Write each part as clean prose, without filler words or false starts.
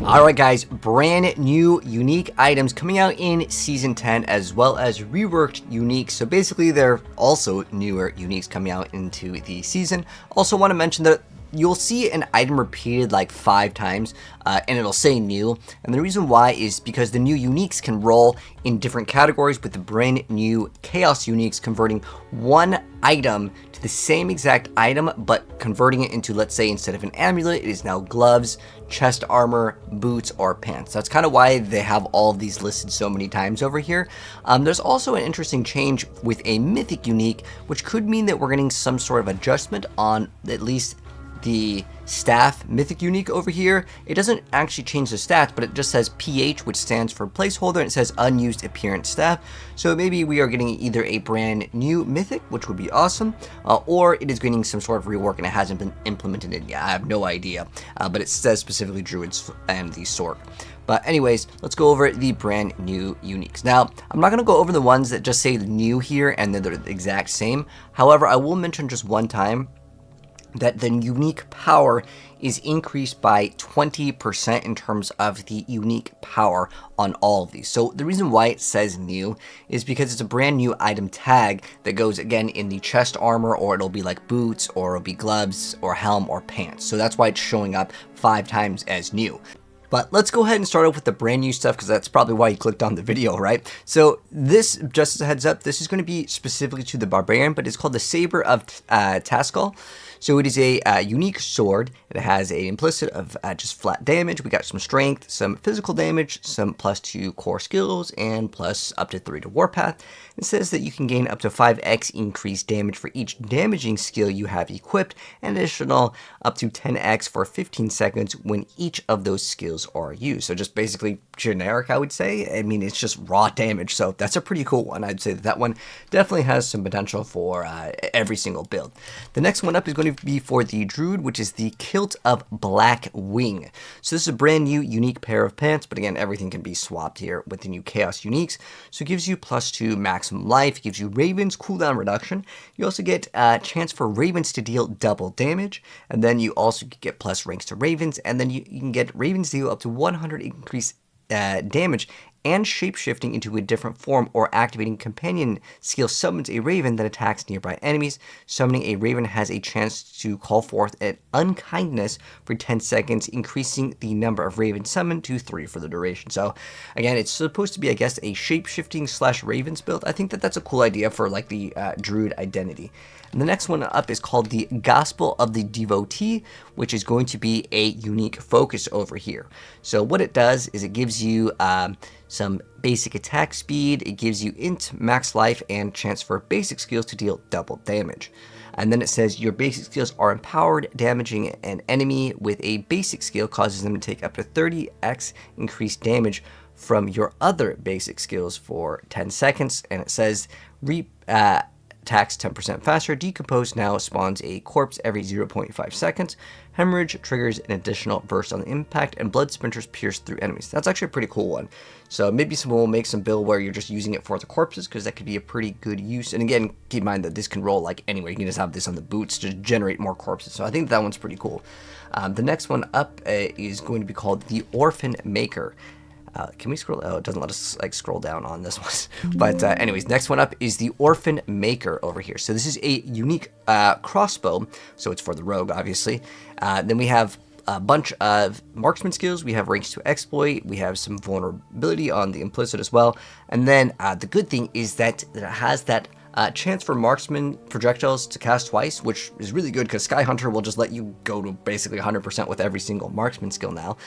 Alright guys, brand new unique items coming out in Season 10 as well as reworked uniques. So basically they're also newer uniques coming out into the season. Also want to mention that you'll see an item repeated like 5 times and it'll say new. And the reason why is because the new uniques can roll in different categories with the brand new chaos uniques, converting one item to the same exact item but converting it into, let's say, instead of an amulet, it is now gloves, chest armor, boots, or pants. That's kind of why they have all of these listed so many times over here. There's also an interesting change with a mythic unique, which could mean that we're getting some sort of adjustment on at least the staff mythic unique over here. It doesn't actually change the stats, but it just says PH, which stands for placeholder, and it says unused appearance staff. So maybe we are getting either a brand new mythic, which would be awesome, or it is getting some sort of rework and it hasn't been implemented in yet. I have no idea, but it says specifically Druids and the Sorc. But anyways, let's go over the brand new uniques. Now, I'm not going to go over the ones that just say new here and then they're the exact same. However, I will mention just one time that the unique power is increased by 20% in terms of the unique power on all of these. So the reason why it says new is because it's a brand new item tag that goes again in the chest armor, or it'll be like boots, or it'll be gloves, or helm, or pants. So that's why it's showing up 5 times as new. But let's go ahead and start off with the brand new stuff, because that's probably why you clicked on the video, right? So this, just as a heads up, this is going to be specifically to the Barbarian, but it's called the Saber of Tascal. So it is a unique sword. It has an implicit of just flat damage. We got some strength, some physical damage, some +2 core skills, and plus up to 3 to warpath. It says that you can gain up to 5x increased damage for each damaging skill you have equipped, and additional up to 10x for 15 seconds when each of those skills are used. So just basically generic, I would say. I mean, it's just raw damage, so that's a pretty cool one. I'd say that one definitely has some potential for every single build. The next one up is going to be for the Druid, which is the Kilt of Black Wing. So this is a brand new unique pair of pants, but again, everything can be swapped here with the new Chaos uniques. So it gives you +2 maximum life, it gives you Raven's cooldown reduction. You also get a chance for Ravens to deal double damage, and then you also get plus ranks to Ravens, and then you can get Ravens deal up to 100 increased damage, and shapeshifting into a different form or activating companion skill summons a raven that attacks nearby enemies. Summoning a raven has a chance to call forth an unkindness for 10 seconds, increasing the number of ravens summoned to 3 for the duration. So again, it's supposed to be, I guess, a shapeshifting / ravens build. I think that that's a cool idea for like the Druid identity. And the next one up is called the Gospel of the Devotee, which is going to be a unique focus over here. So what it does is it gives you some basic attack speed, it gives you int, max life, and chance for basic skills to deal double damage. And then it says your basic skills are empowered, damaging an enemy with a basic skill causes them to take up to 30x increased damage from your other basic skills for 10 seconds. And it says attacks 10% faster, decompose now spawns a corpse every 0.5 seconds, hemorrhage triggers an additional burst on the impact, and blood splinters pierce through enemies. That's actually a pretty cool one. So maybe someone will make some build where you're just using it for the corpses, because that could be a pretty good use. And again, keep in mind that this can roll like anywhere. You can just have this on the boots to generate more corpses. So I think that one's pretty cool. The next one up is going to be called the Orphan Maker. Can we scroll? Oh, it doesn't let us like scroll down on this one. But anyways, next one up is the Orphan Maker over here. So this is a unique crossbow. So it's for the rogue, obviously. Then we have a bunch of marksman skills. We have ranks to exploit. We have some vulnerability on the implicit as well. And then the good thing is that it has that chance for marksman projectiles to cast twice, which is really good because Sky Hunter will just let you go to basically 100% with every single marksman skill now.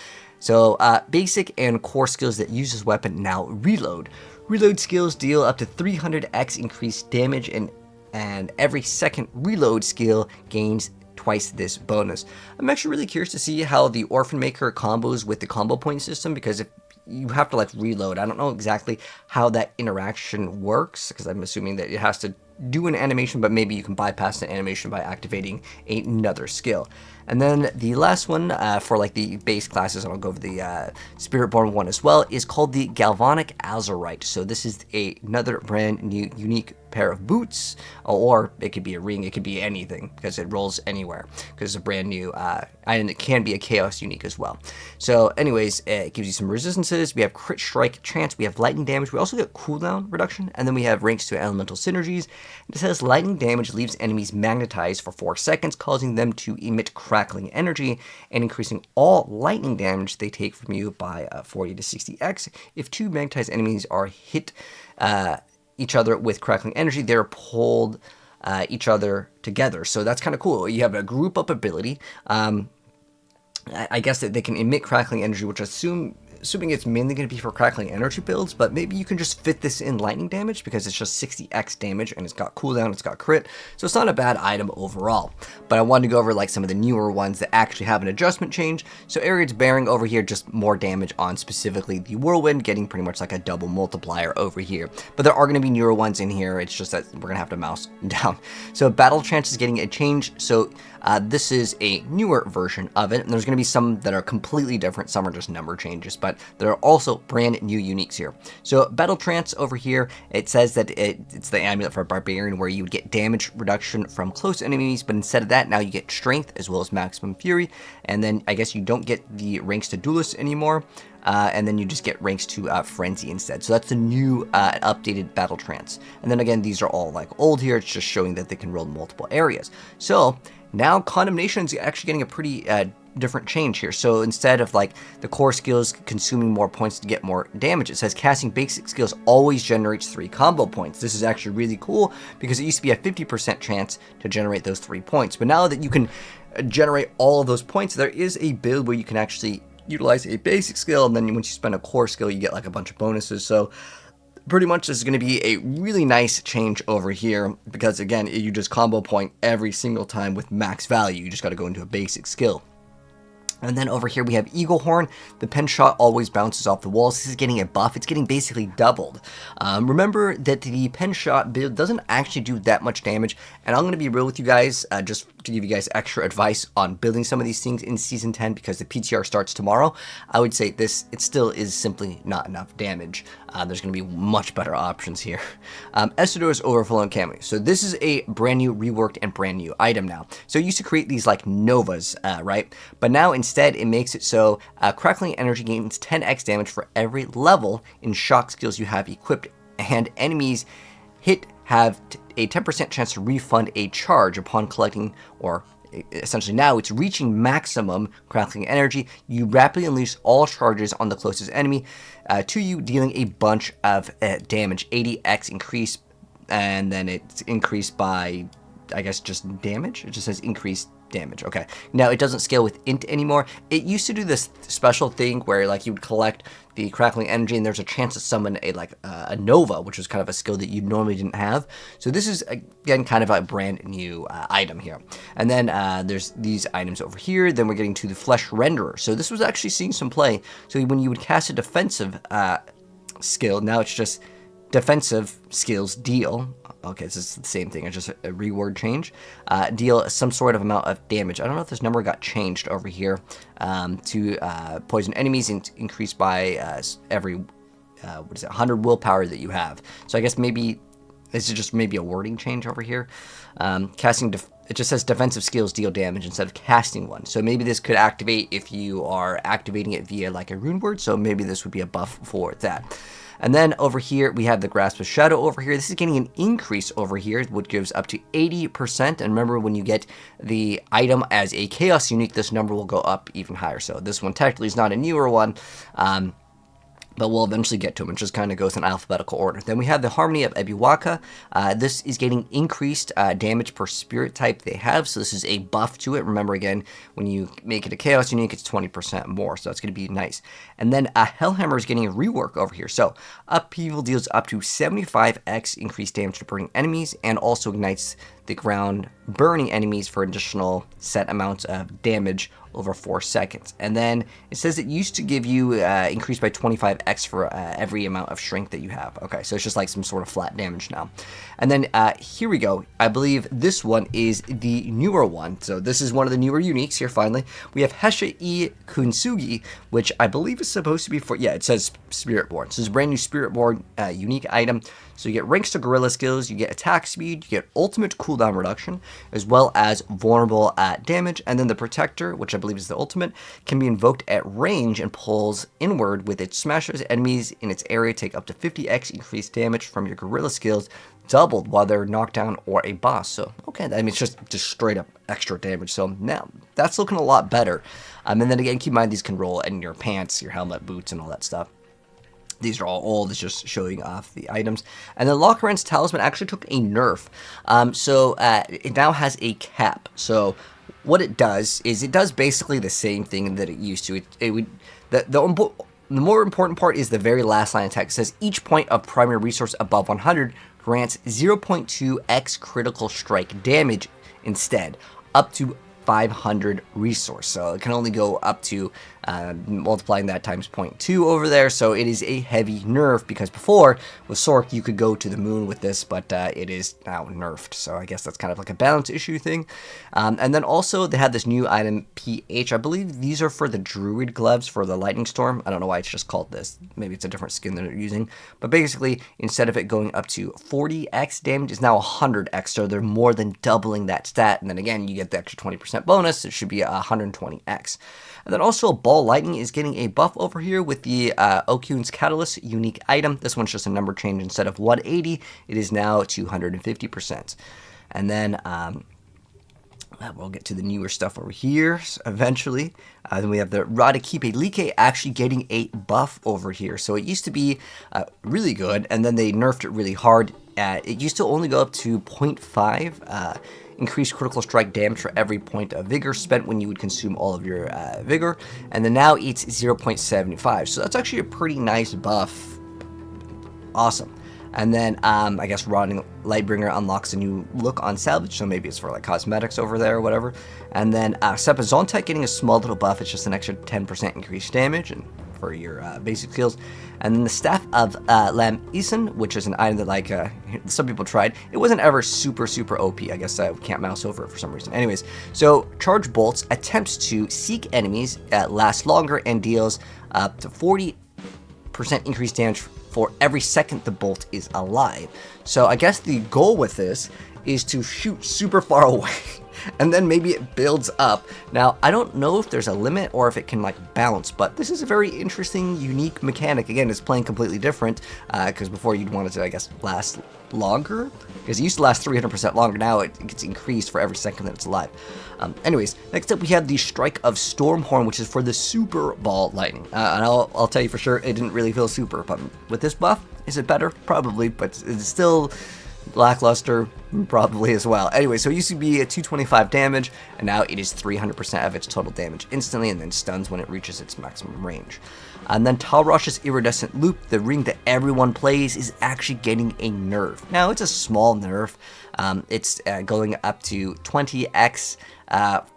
So basic and core skills that use this weapon now reload. Reload skills deal up to 300x increased damage, and every second reload skill gains twice this bonus. I'm actually really curious to see how the Orphan Maker combos with the combo point system, because if you have to like reload, I don't know exactly how that interaction works, because I'm assuming that it has to do an animation, but maybe you can bypass the animation by activating another skill. And then the last one for like the base classes, and I'll go over the Spiritborn one as well, is called the Galvanic Azurite. So this is another brand new unique pair of boots, or it could be a ring, it could be anything, because it rolls anywhere, because it's a brand new item that can be a chaos unique as well. So anyways, it gives you some resistances. We have crit strike chance, we have lightning damage, we also get cooldown reduction, and then we have ranks to elemental synergies. It says lightning damage leaves enemies magnetized for 4 seconds, causing them to emit crackling energy and increasing all lightning damage they take from you by 40 to 60x. If 2 magnetized enemies are hit each other with crackling energy, they're pulled each other together. So that's kind of cool. You have a group up ability. I guess that they can emit crackling energy, which assuming it's mainly going to be for crackling energy builds, but maybe you can just fit this in lightning damage because it's just 60x damage and it's got cooldown, it's got crit, so it's not a bad item overall. But I wanted to go over like some of the newer ones that actually have an adjustment change. So Ariad's Bearing over here, just more damage on specifically the Whirlwind, getting pretty much like a double multiplier over here. But there are going to be newer ones in here, it's just that we're going to have to mouse down. So Battle Trance is getting a change, so this is a newer version of it, and there's going to be some that are completely different, some are just number changes, but there are also brand new uniques here. So Battle Trance over here, it says that it's the amulet for Barbarian, where you would get damage reduction from close enemies, but instead of that, now you get strength as well as maximum fury, and then I guess you don't get the ranks to duelists anymore, and then you just get ranks to frenzy instead. So that's the new updated Battle Trance. And then again, these are all like old here, it's just showing that they can roll multiple areas. So now Condemnation is actually getting a pretty different change here. So instead of like the core skills consuming more points to get more damage, it says casting basic skills always generates 3 combo points. This is actually really cool because it used to be a 50% chance to generate those 3 points. But now that you can generate all of those points, there is a build where you can actually utilize a basic skill, and then once you spend a core skill, you get like a bunch of bonuses. So pretty much this is going to be a really nice change over here because again, you just combo point every single time with max value. You just got to go into a basic skill. And then over here we have Eagle Horn. The Penshot always bounces off the walls. This is getting a buff. It's getting basically doubled. Remember that the Penshot build doesn't actually do that much damage. And I'm going to be real with you guys, just to give you guys extra advice on building some of these things in Season 10 because the PTR starts tomorrow. I would say it still is simply not enough damage. There's going to be much better options here. Esadora's Overflowing Cameo. So this is a brand new, reworked, and brand new item now. So it used to create these like Novas, right? But now instead it makes it so Crackling Energy gains 10x damage for every level in shock skills you have equipped, and enemies hit have a 10% chance to refund a charge upon collecting, or essentially now it's reaching maximum crackling energy. You rapidly unleash all charges on the closest enemy to you, dealing a bunch of damage. 80x increase, and then it's increased by, I guess, just damage. It just says increased damage. Okay, now it doesn't scale with int anymore. It used to do this special thing where like you would collect the crackling energy and there's a chance to summon a Nova, which was kind of a skill that you normally didn't have. So this is again kind of a brand new item here. And then there's these items over here. Then we're getting to the Flesh Renderer. So this was actually seeing some play. So when you would cast a defensive skill, now it's just defensive skills deal. Okay, this is the same thing. It's just a reward change. Deal some sort of amount of damage. I don't know if this number got changed over here to poison enemies and increase by every 100 willpower that you have. So I guess maybe this is just maybe a wording change over here. Casting it just says defensive skills deal damage instead of casting one. So maybe this could activate if you are activating it via like a rune word. So maybe this would be a buff for that. And then over here, we have the Grasp of Shadow over here. This is getting an increase over here, which gives up to 80%. And remember, when you get the item as a Chaos unique, this number will go up even higher. So this one technically is not a newer one, but we'll eventually get to them. It just kind of goes in alphabetical order. Then we have the Harmony of Ebiwaka. This is getting increased damage per spirit type they have, so this is a buff to it. Remember, again, when you make it a Chaos unique, it's 20% more, so that's going to be nice. And then Hellhammer is getting a rework over here. So Upheaval deals up to 75x increased damage to burning enemies, and also ignites the ground, burning enemies for additional set amounts of damage over 4 seconds. And then it says it used to give you increased by 25x for every amount of strength that you have. Okay, so it's just like some sort of flat damage now. And then here we go. I believe this one is the newer one. So this is one of the newer uniques here finally. We have Hesha-i Kunsugi, which I believe is supposed to be for, yeah, it says Spiritborn. So it's a brand new Spiritborn unique item. So you get ranks to gorilla skills, you get attack speed, you get ultimate cooldown reduction, as well as vulnerable damage, and then the protector, which I believe is the ultimate, can be invoked at range and pulls inward with its smashes. Enemies in its area take up to 50x increased damage from your gorilla skills, doubled while they're knocked down or a boss. So, okay, I mean, it's just straight up extra damage. So now that's looking a lot better. And then again, keep in mind these can roll in your pants, your helmet, boots, and all that stuff. These are all old, it's just showing off the items. And then Lockeren's talisman actually took a nerf. It now has a cap. So what it does is it does basically the same thing that it used to. The more important part is the very last line of text. It says each point of primary resource above 100 grants 0.2x critical strike damage instead, up to 500 resource. So it can only go up to multiplying that times 0.2 over there. So it is a heavy nerf, because before with Sorc you could go to the moon with this, but it is now nerfed. So I guess that's kind of like a balance issue thing. And then also they had this new item PH. I believe these are for the Druid gloves for the lightning storm. I don't know why it's just called this. Maybe it's a different skin that they're using. But basically, instead of it going up to 40x damage, it's now 100x. So they're more than doubling that stat. And then again, you get the extra 20% bonus. It should be 120x. And then also Ball Lightning is getting a buff over here with the Okun's Catalyst unique item. This one's just a number change. Instead of 180, it is now 250%. And then we'll get to the newer stuff over here eventually. Then we have the Radakipe Like actually getting a buff over here. So it used to be really good, and then they nerfed it really hard. It used to only go up to 0.5 increased critical strike damage for every point of vigor spent when you would consume all of your vigor, and then now it's 0.75. So that's actually a pretty nice buff. Awesome. And then I guess Rotting Lightbringer unlocks a new look on salvage, so maybe it's for like cosmetics over there or whatever. And then Seppa Zontek getting a small little buff. It's just an extra 10% increased damage and for your basic skills. And then the Staff of Lam Isan, which is an item that like some people tried. It wasn't ever super OP. I guess we can't mouse over it for some reason. Anyways, so Charge Bolts attempts to seek enemies, last longer, and deals up to 40% increased damage for every second the bolt is alive. So I guess the goal with this is to shoot super far away and then maybe it builds up. Now, I don't know if there's a limit or if it can like bounce, but this is a very interesting, unique mechanic. Again, it's playing completely different because before you'd want it to, I guess, last longer, because it used to last 300% longer. Now it gets increased for every second that it's alive. Anyways, next up we have the Strike of Stormhorn, which is for the Super Ball Lightning. And I'll tell you for sure, it didn't really feel super, but with this buff, is it better? Probably, but it's still lackluster, probably as well. Anyway, so it used to be a 225 damage, and now it is 300% of its total damage instantly, and then stuns when it reaches its maximum range. And then Talrosh's Iridescent Loop, the ring that everyone plays, is actually getting a nerf. Now, it's a small nerf. It's going up to 20x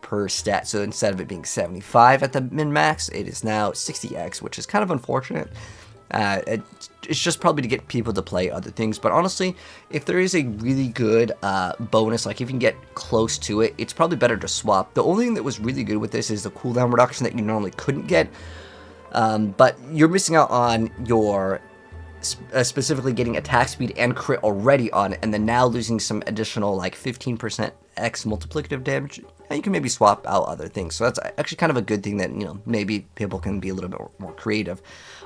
per stat, so instead of it being 75 at the min-max, it is now 60x, which is kind of unfortunate. It's just probably to get people to play other things, but honestly, if there is a really good bonus, like if you can get close to it, it's probably better to swap. The only thing that was really good with this is the cooldown reduction that you normally couldn't get, but you're missing out on your specifically getting attack speed and crit already on it, and then now losing some additional like 15% X multiplicative damage. You can maybe swap out other things, so that's actually kind of a good thing that, you know, maybe people can be a little bit more creative.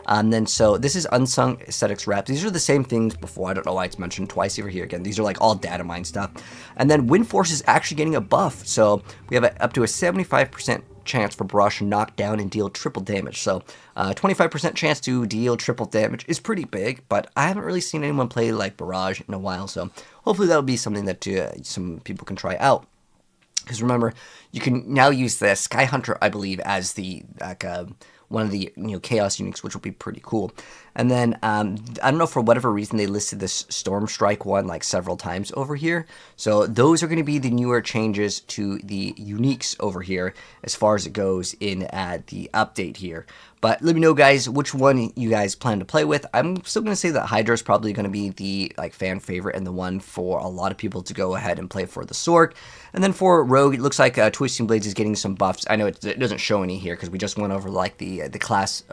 And then so this is Unsung Aesthetics Wraps. These are the same things before. I don't know why it's mentioned twice over here again. These are like all data mine stuff. And then Wind Force is actually getting a buff, so we have up to a 75% chance for Barrage to knock down and deal triple damage. So 25% chance to deal triple damage is pretty big, but I haven't really seen anyone play like Barrage in a while, so hopefully that'll be something that some people can try out. Because remember, you can now use the Sky Hunter, I believe, as the one of the chaos uniques, which will be pretty cool. And then I don't know, for whatever reason they listed this Storm Strike one like several times over here. So those are going to be the newer changes to the uniques over here as far as it goes in the update here. But let me know, guys, which one you guys plan to play with. I'm still going to say that Hydra is probably going to be the fan favorite and the one for a lot of people to go ahead and play for the Sorc. And then for Rogue, it looks like Twisting Blades is getting some buffs. I know it doesn't show any here because we just went over like the class.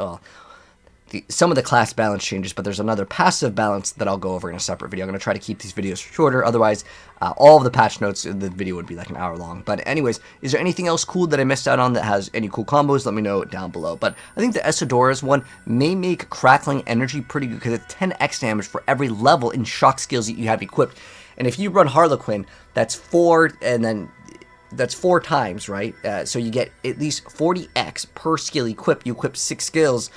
Some of the class balance changes, but there's another passive balance that I'll go over in a separate video. I'm going to try to keep these videos shorter, otherwise all of the patch notes in the video would be like an hour long. But anyways, is there anything else cool that I missed out on that has any cool combos? Let me know down below. But I think the Esadora's one may make Crackling Energy pretty good because it's 10x damage for every level in shock skills that you have equipped. And if you run Harlequin, that's 4, and then that's 4 times, right? So you get at least 40x per skill equipped. You equip 6 skills.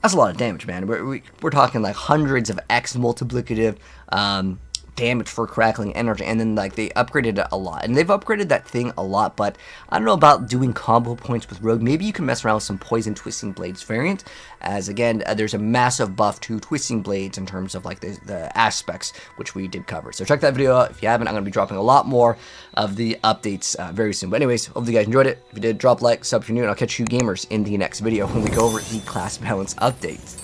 That's a lot of damage, man. We're talking like hundreds of X multiplicative damage for Crackling Energy, and then like they upgraded it a lot, and they've upgraded that thing a lot. But I don't know about doing combo points with Rogue. Maybe you can mess around with some Poison Twisting Blades variant, as again there's a massive buff to Twisting Blades in terms of like the aspects, which we did cover. So check that video out if you haven't. I'm going to be dropping a lot more of the updates very soon. But anyways, hopefully you guys enjoyed it. If you did, drop a like, sub if you're new, and I'll catch you gamers in the next video when we go over the class balance updates.